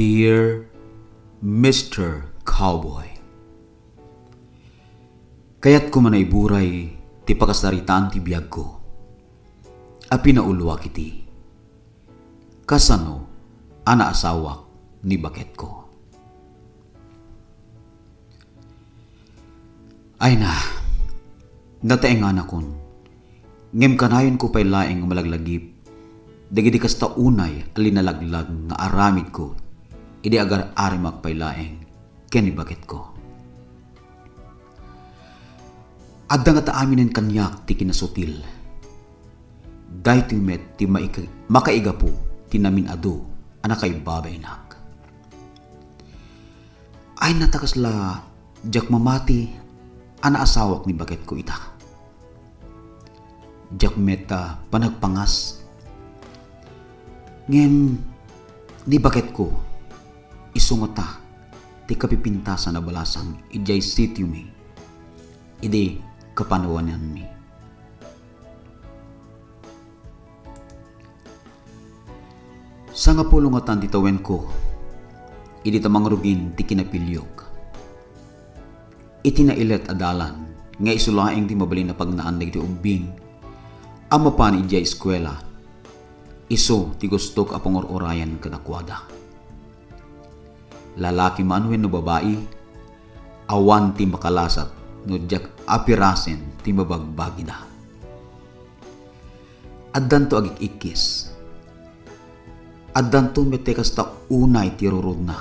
Dear Mr. Cowboy, kaya't ko man ay buray ti pakasaritaan ti biyag ko. A pinaulwa kiti. Kasano ana asawak ni baket ko. Ay na, nataengan akon. Ngem kanayon ko pa'y laeng malaglagip. Dagiti kasta unay alinalaglag nga aramid ko. Idi agar arimak pa'y laeng ken baket ko. Adda nga taaminen kanyak ti kinasutil. Dahiti met ti makaiga po ti namin adu anak kay babay nak. Ay natakas la jak mamati ana asawak ni baket ko ita. Jak meta panagpangas. Ngem ni baket ko isungota ti kapipintasan na balasang ijay sityo mi. Idi kapanawanan mi. Sa nga pulungatan ti tawen ko, idi tamangrugin ti kinapilyok. Iti nailet adalan, nga isulaing ti mabalin na pagnaandag ti ubing, ama pa ni ijay eskwela, iso ti gustok apong orayan kadakwada. Lalaki man wenno babae, awan ti makalasat no jak apirasen ti mabagbagi da. Addan to agik-ikis. Addan to mete kasta unay ti rurod na.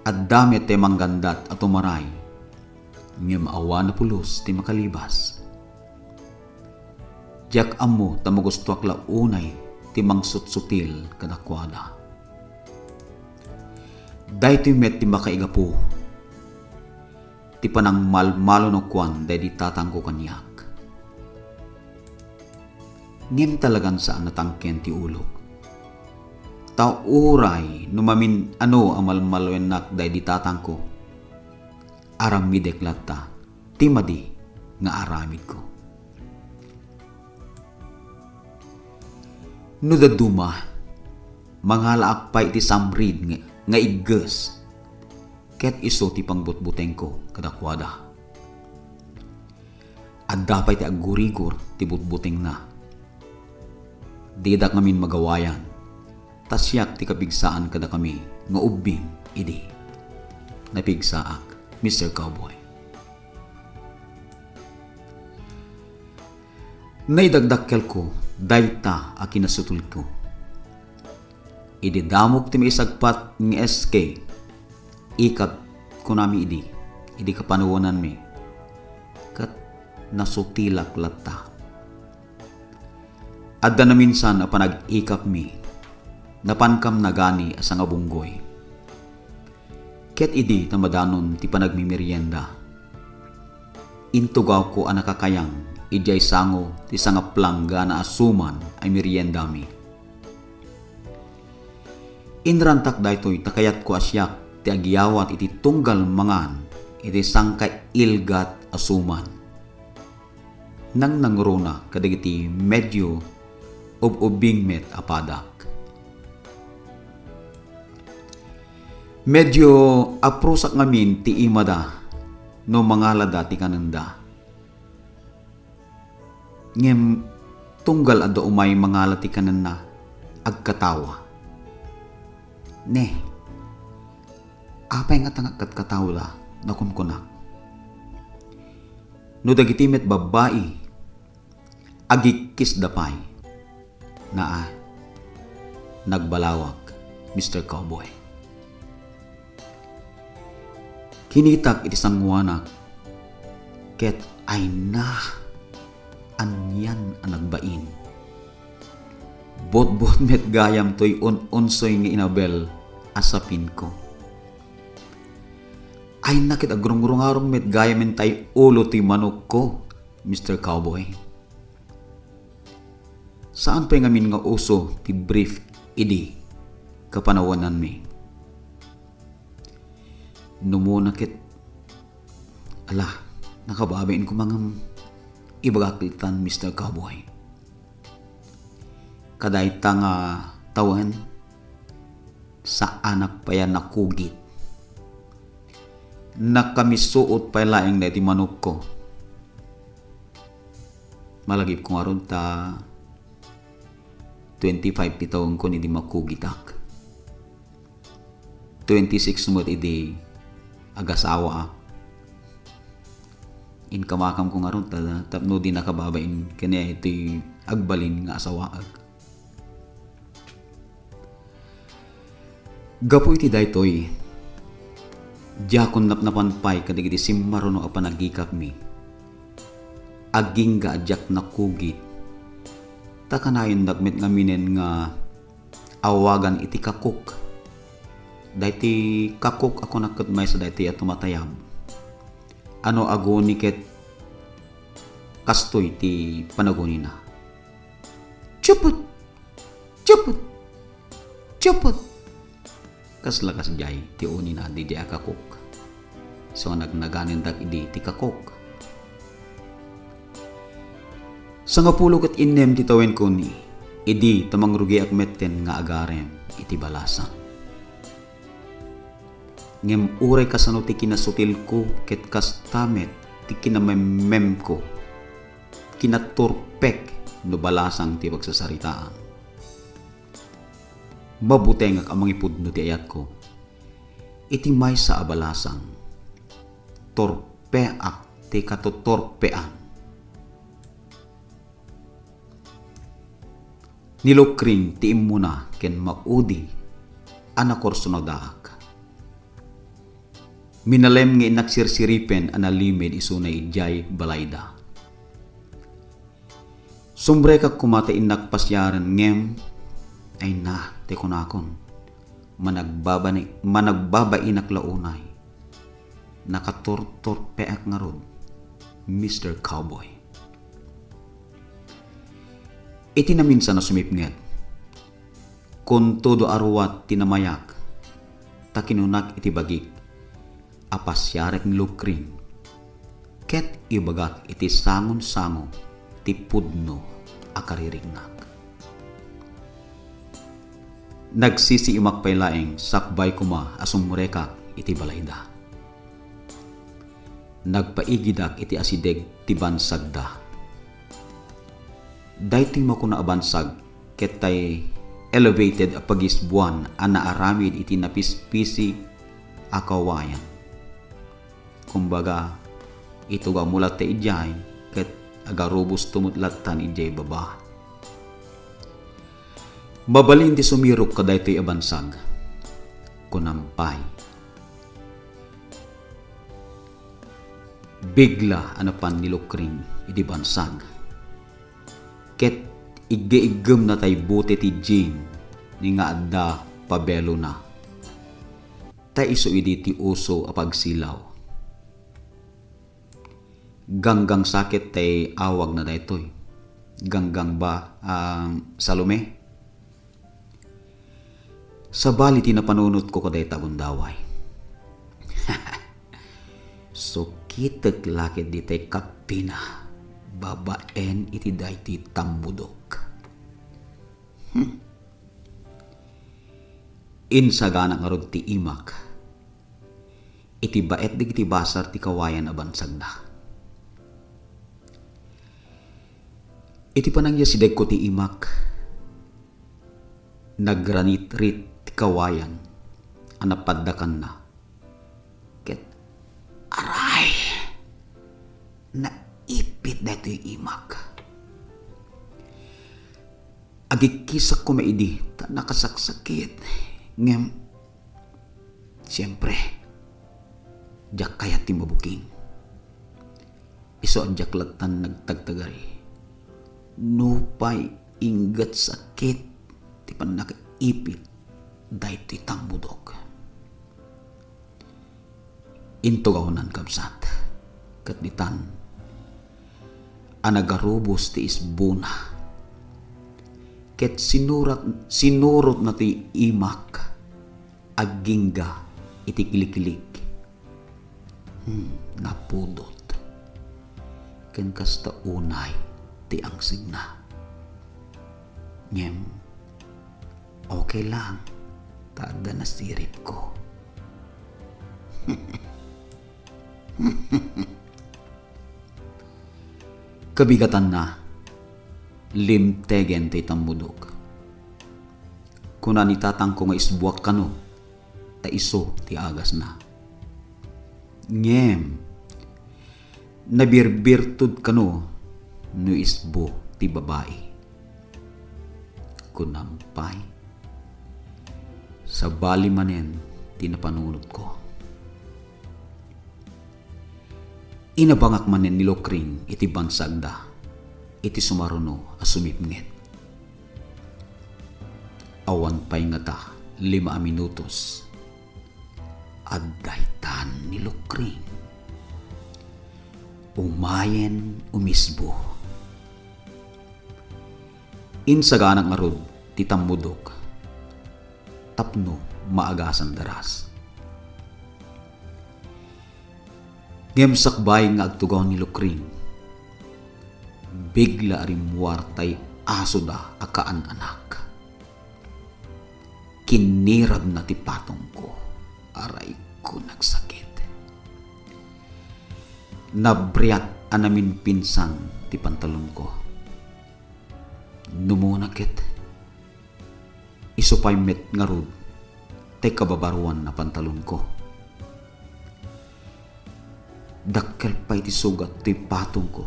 Adda mete manggandat at umaray. Ngem awan na pulos ti makalibas. Jak amo ta magustuak la unay ti mangsutsutil kadakwada. Dahito met ti makaiga po. Ti panang malmalo no kwan dahil di tatangko kanyak. Ngem talagan saan natangken ti ulog. Tauray numamin ano ang malmaloen nak dahil di tatangko. Aram midek latta ti madi nga aramid ko. Nudaduma mangalaak pa iti samrid nga igges. Ket iso ti pangbutbuteng ko kadakwada. Adda pa'y ti aggurigor ti butbuteng na. Didak ngamin magawayan. Tasyak ti kapigsaan kada kami nga ubing idi. Napigsaak, Mr. Cowboy. Naidagdakkel ko dayta a kinasutul ko. Idi damok ti maisagpat ng SK. Ikat ko nami idi kapanuwanan mi. Kat nasutilak latta. Adda na minsan a panag-ikap mi. Napankam na gani asa nga bunggoy. Ket idi tamadanon ti panagmimerienda. Intugaw ko ang nakakayang ijay sango ti sangaplang gana asuman ay merienda mi. Inrantak daytoy takayat ko asyak ti agyawat iti tunggal mangan iti sangkay ilgat asuman. Nang nangruna kadagiti medyo ubing met apadak. Medyo aprusak ngamin ti imada no mangalada ti kananda. Ngem tunggal ado umay mangala ti kananda agkatawa. Ne, apay nga tangagkat katawla na kunkunak. No dagitimet babae, agikis dapay, na nagbalawak, Mr. Cowboy. Kinitak iti sangwanak, ket ay na, anyan ang nagbain. Bot-bot met gayam to'y unsoy nga inabel asapin ko. Ay nakit agrong-arong met gayam tay ulo ti manok ko, Mr. Cowboy. Saan pa ngamin nga uso ti brief idi kapanawanan mi? Numuna kit ala, nakababain ko mga ibagaklitan, Mr. Cowboy. Kadayta nga tawan sa anak pa yan nakugit. Nakamisuot pa laing na iti manok ko. Malagip ko nga ron ta 25 taon ko hindi makugitak. 26 mo iti agasawa. In kamakam ko nga ron tapno di nakababain kanya iti agbalin nga asawaag. Gapo iti daytoy. Diyakon napnapanpay kadigiti simmarono a panagikap mi. Aging ga adyak nakugit. Takanayon dagmet nga minen nga awagan iti kakuk. Dayti kakuk ako nakatmay sa dayti at tumatayab. Ano agoni ket kastoy ti panagoni na. Chuput! Chuput! Chuput! Kaslakas jay ti uni na di akakuk. So nagnaganin dag idi ti kakuk. Sa nga pulo kat inem ti tawen ko ni, idi tamang rugi ak metten nga agarem iti balasan. Ngem uray kasano ti kinasutil ko ket kastamet ti kinamemem ko. Kinaturpek no balasang ti pagsasaritaan. Mabuteng ak amang ipudno ti ayat ko. Iti may sa abalasang. Torpeak ti katutorpean. Nilokring ti imuna ken makudi anakorso na daak. Minalem nga inaksirsiripen analimid isunay jay balayda. Sumbre kag kumata inakpasyaran ngem ay na te kunakon managbabain ak launay nakatortorpeak nga rod Mr. Cowboy. Iti na minsan na sumipnget. Kung todo arwat tinamayak, takinunak iti bagik, apasyarek ni lukring, ket ibagak iti sangon-sango, ti pudno akarirignak. Nagsisiimak pay laeng sakbay kuma asumurekak iti balayda. Nagpaigidak iti asideg ti bansagda. Daytoy makuna abansag ketay elevated a pagisbuan ana aramid iti napispisi akawayan. Kumbaga ito ga mulat ta ijay ket agarubos tumutlatan ijay baba. Babalin ti sumirok ka daytoy abansag kunampay. Bigla anapan nilukring iti bansag. Ket iggeigem na tay bote ti Jean ni nga adda pabelo na. Tay iso idi ti uso a pagsilaw. Ganggang sakit tay awag na daytoy. Ganggang ba Salome? Sa bali ti napanunot ko kaday tagundaway. So kitek lakit di tay kapina. Babaen iti dayti tambudok. Insagana nga rod ti imak. Iti baet digiti basar ti kawayan a bansag na. Iti panangya sideg ko ti imak. Nagranit-rit ti kawayan. Anapaddakan na. Ket aray! Ipit dito yung imak. Agikisak ko maidi, ta nakasaksakit. Ngem, siyempre, jak kaya ti mabuking. Iso ang jak latan nagtagtagari. Nupay ingat sakit, ti panakaipit, dahil ti tambudok. Intugawanan kamsat, katnitan, anagarubos ti isbuna. Ket sinurot na ti imak agingga iti kilik-kilik. Napudot. Ken kasta unay ti angsig na. Ngem, okay lang. Tada na sirip ko. Kabigatan na. Limtegen ti tambudok. Kuna ni tatang ko nga isbuak kano, ta iso ti agas na. Ngem, nabirbirtud kano, no isbo ti babae. Kunampay, sa bali manen ti napanunod ko. Inabangak manen ni Lokring iti bansagda, iti sumaruno a sumipnget. Awan pay nga ta 5 minutos. Agdaytan ni Lokring. Umayen umisbo. Insaganak nga rod ti tambudok. Tapno maagasan daras. Ngemsakbay nga agtugaw ni Lokring. Bigla rimwartay aso da akaan anak. Kinirab na ti patong ko. Aray ko nagsakit. Nabriat anamin pinsan ti pantalon ko. Numunakit. Isupay met nga rod tay kababaruan na pantalon ko. Dakkel pa'y ti sugat ti patong ko.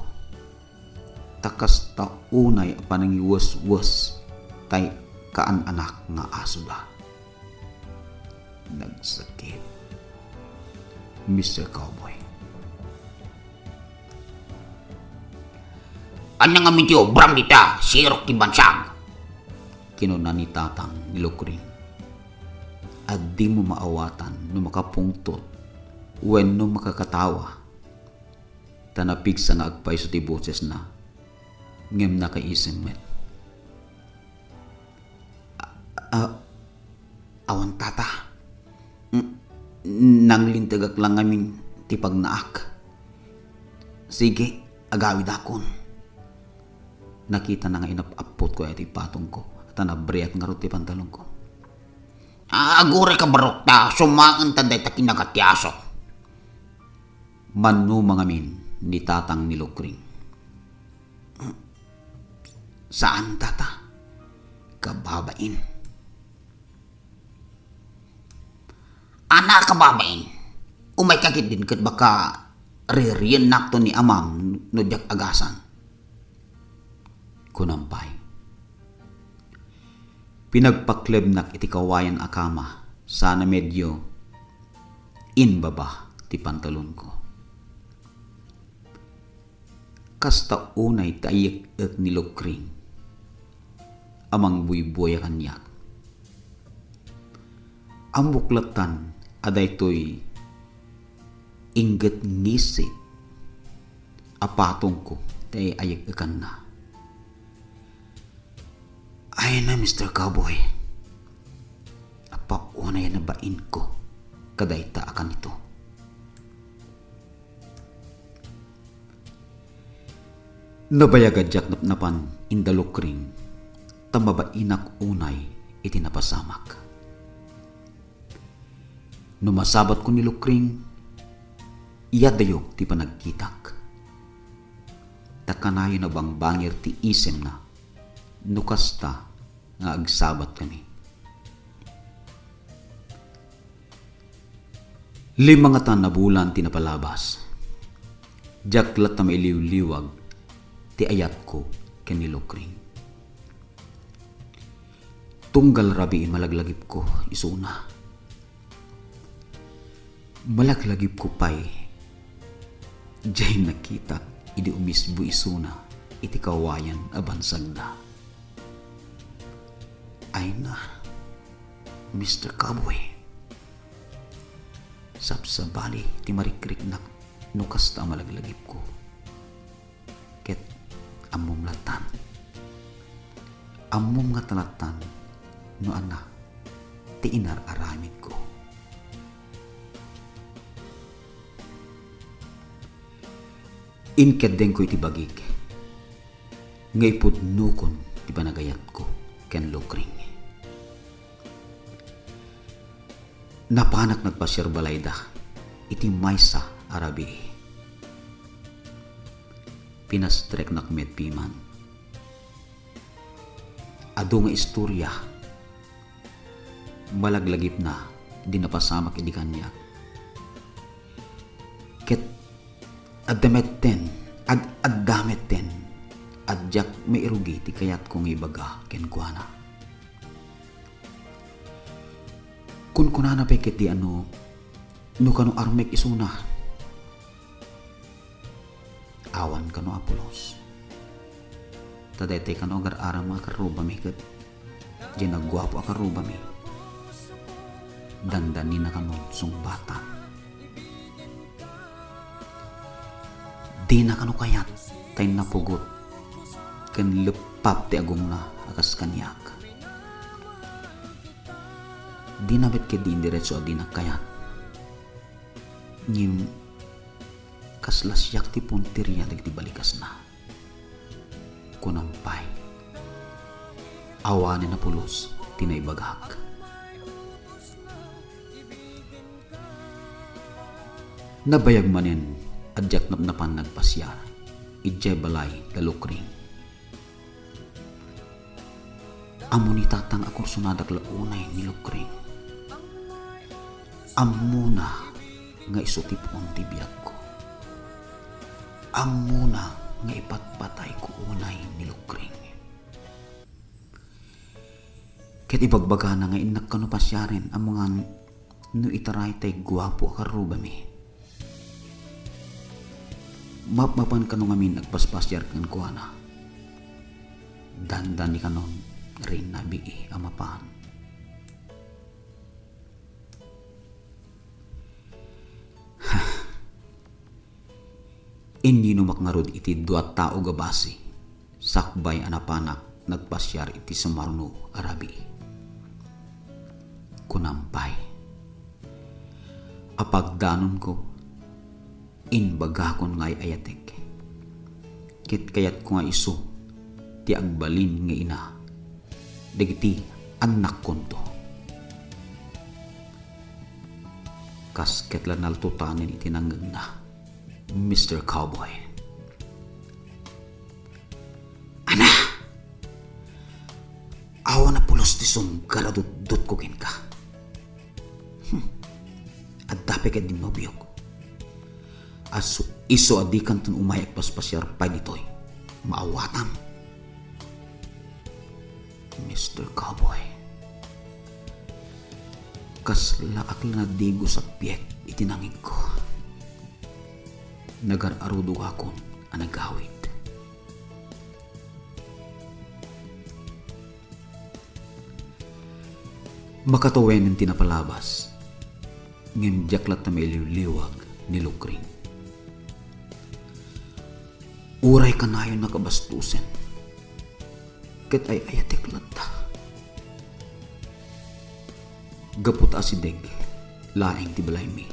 Takas ta unay panangiwas-was tay kaan anak nga aso da. Nagsakit. Mr. Cowboy. Anang amin ti obram dita, sirok ti bansag. Kinuna ni tatang ni Lokring. At di mo maawatan no makapungtot when no makakatawa. Tanapig sa nga agpaiso ti boses na ngem nakaisim met. Awan tata. Nang lintagak lang amin ti pagnaak. Sige, agawid akon. Nakita na nga inapapot ko ti patong ko at nabriat nga rot ti pantalon ko. Agure ka barok ta, sumaan ta day ta kinagatiaso. Manu mga min ni tatang ni Lokring. Saan tata? Kababain. Anak kababain, umay kakit din kat baka ririyan nakto ni amam no diak agasan. Kunampay. Pinagpaklebnak iti kawayan akama sana medyo inbaba ti pantalon ko. Kasta unay taiyek at ni Lokring amang buyboy kanyak. Ang buklatan aday to'y ingat ngisip apatong ko tay ayek ikan na. Ay na Mr. Cowboy. Apaunay na bain ko kadayta akan ito. Nabayagadyak napnapan inda Lokring tamabainak unay iti napasamak. Numasabat ko ni Lokring iyadayok ti panagkitak. Takanayo na bang bangir ti isem na nukasta nga agsabat kami. 5 nga tan na bulan tinapalabas. Jaklat na mailiw-liwag ti ayat ko ken ni Lokring. Tunggal rabi malaglagip ko isuna. Malaglagip ko pa'y jay nakita idi umisbo isuna iti kawayan abansag na. Ay na, Mr. Cowboy. Sapsabali ti marikrik na nukas ta malaglagip ko. Ket amom latan. Amom nga talatan no ana ti inar-aramid ko. Inkadeng ko iti bagik. Nga ipudnukon ti panagayat ko ken Lokring. Napanak nagpasyar balayda, iti maysa arabi. Pinastrek nakmet piman. Ado nga istorya, malaglagip na, di napasamak idi kanya. Ket addametten, addametten, adjak may irugi ti kayat kong ibaga kenkwana. Kun kunana peket di no kano armek isuna. Awan kano Apolos. Tadete kano agar aram mga karubami ket di nagwapo a karubami. Dandani na kano sungbatan. Di na kano kayat tay napugot ken lepap ti agong na akas kanyak. Di nabit ke di indiretso di na kayat. Ngim kaslasyak ti puntirya lag ti balikas na. Kunampay. Awanin na pulos tinaibagak. Nabayag manin adyak napnapan nagpasyar. Ijay balay lalukring. Amo ni tatang akursunadak launay ni lukring. Amo na nga isutipon ti biyak ko. Amo na nga ipatpatay ko unay ni lukring. Ket ibagbaga na nga inak kano pasyaren ang mga no itaray tay guwapo akarubami. Mapapan kano ngamin nagpaspasyar kan kuana. Dandan ni kanon rin nabii amapan. Inni numakngarod iti duat tao gabasi. Sakbay anapanak nagpasyar iti sumarno arabi. Kunampay. Apagdanon ko inbagakon ngay ayatek. Kit kayat ko nga iso ti agbalin nga ina. Dagiti anak konto. Kasket lan naltutanin itinanggag na Mr. Cowboy. Ana! Awa na pulos ti garadut ko kin ka. At dapat ka din mabiyok. Aso iso adikan ton umayak paspasyar pa ditoy. Maawatam. Mr. Cowboy. Kaslaak na digo sa piyek itinangig ko. Nagar-arudo akon ang nagawid. Makatuwen ang tinapalabas. Ngem jaklat na may liwag ni lukring. Uray kanayon nakabastusen. Ket ay ayatek latta. Gaputa si Deg, laeng ti balay mi.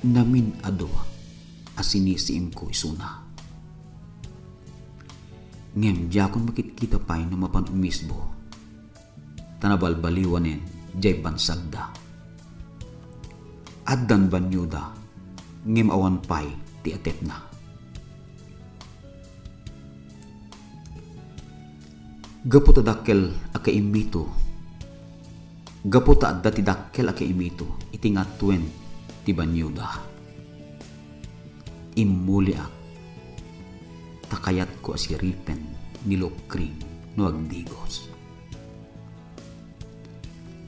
Namin adwa asinisiim ko isuna. Ngem jakon makitkita pay no mapan umisbo. Tanabalbaliwanen jay bansagda. Addan banyuda ngem awan pay ti atep na. Gaputa dakkel akaimito. Gaputa adda ti dakkel akaimito iti ngatuen ti banyuda. Immuli ak. Takayat ko asiripen ni lukring no agdigos.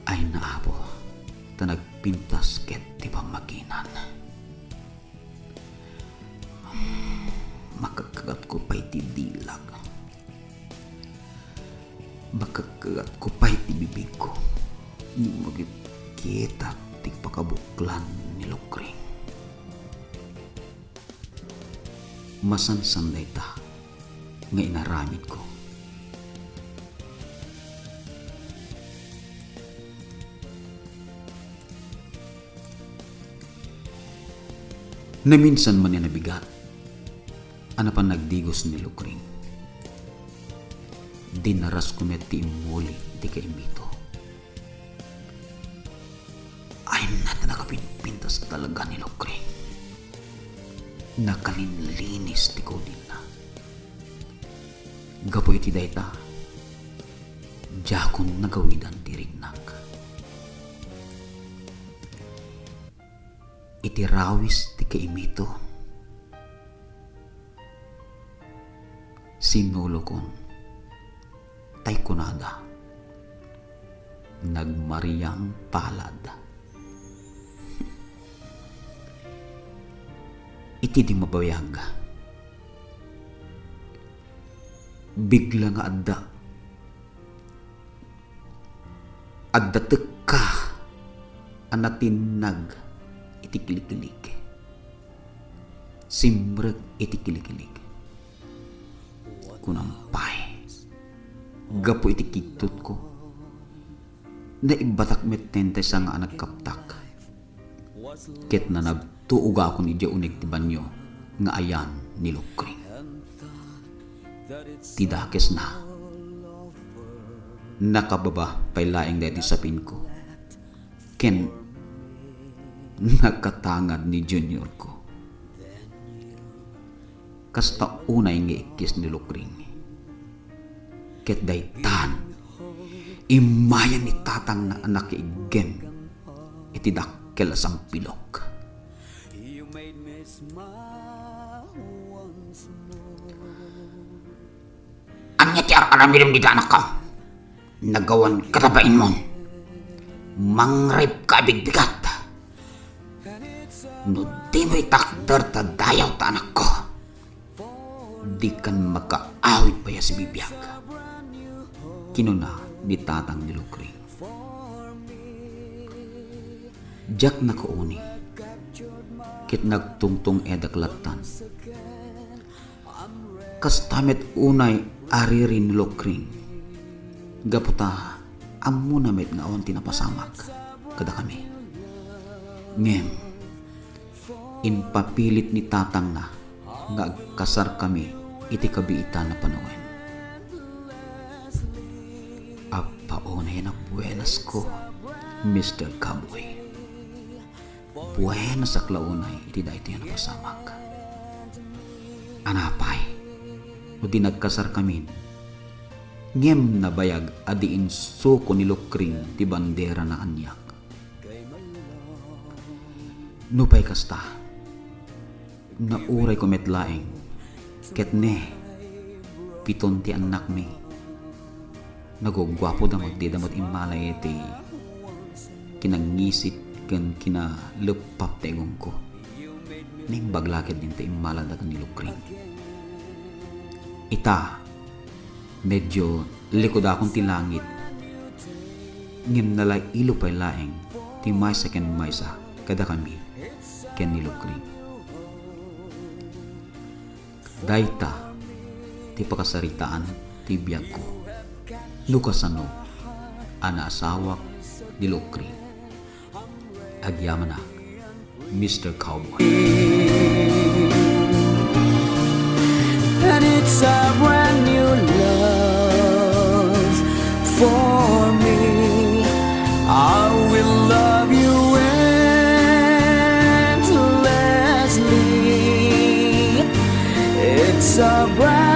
Ay naapo ta nagpintas ket ti pamaginan. Makakagat ko pa'y ti dilag. Makakagat ko pa'y ti bibig ko. Magkita ti pakabuklan ni lukring. Masansanday ta nga inaramid ko. Na minsan man yan nabigat, ano pa nagdigos ni lukring. Dinaras ko met ti imuli ti kaimito. kalitas talaga ni Lokring. Nakalinlinis ti kodin na. Gapoy ti dayta, jakon nagawidan ti rignak. Iti rawis ti kaimito, sinulokon, tay kunada, nagmariyang palad. Iti di mabayag. Bigla nga adda teka anatinag iti kilikilig. Simrek iti kilikilig. Kunampay. Gapo iti kitut ko. Naibatak metente sa nga anak kaptak. Ket na nagtuuga ako ni Jaunig ti banyo nga ayan ni Lokring. Tidakes na. Nakababa pay laing deti sapin ko. Ken nakatangad ni Junior ko. Kasta unay nga ikis ni Lokring. Ket daytan imayan ni tatang na anak igem iti dakkel sang pilok. Anya ti aramirim di anak ka. Nagawan katabain mo. Mangrip ka bigbigat. No di mo itakder ta dayaw ta anak ko. Di kan makaawit pa ya si bibiyag. Kinuna ni tatang ni Lokring. Jak na kauni. Kit nagtungtong edaklatan. Kastamet unay aririn ni Lokring. Gaputa amo namet nga awan tinapasamak kada kami. Ngem inpapilit ni tatang na nga agkasar kami iti kabiitan na panawen. Apaunay na buenas ko, Mr. Cowboy. Buenas sa klaunay iti da ito yan napasamak. Anapay, o di nagkasar kami, ngem na bayag adiin suko ni Lokring ti bandera na anyak. Nupay kasta, nauray ko metlaeng, ket ne, piton ti anak mi. Nagugwapo da magdidamot imalay iti kinangisit ken kinalepap tegong ko. Ning baglakid din ti imalada kan ni Lokring. Ita, medyo likod akong ti langit. Ngem nalay ilo pay laeng ti maysa ken maysa kada kami ken ni Lokring. Dayta ti pakasaritaan ti biyag ko. Lukasano ana asawak ni Lokring. Agyaman na Mr. Cowboy. And it's a brand new love for me. I will love you endlessly. It's a brand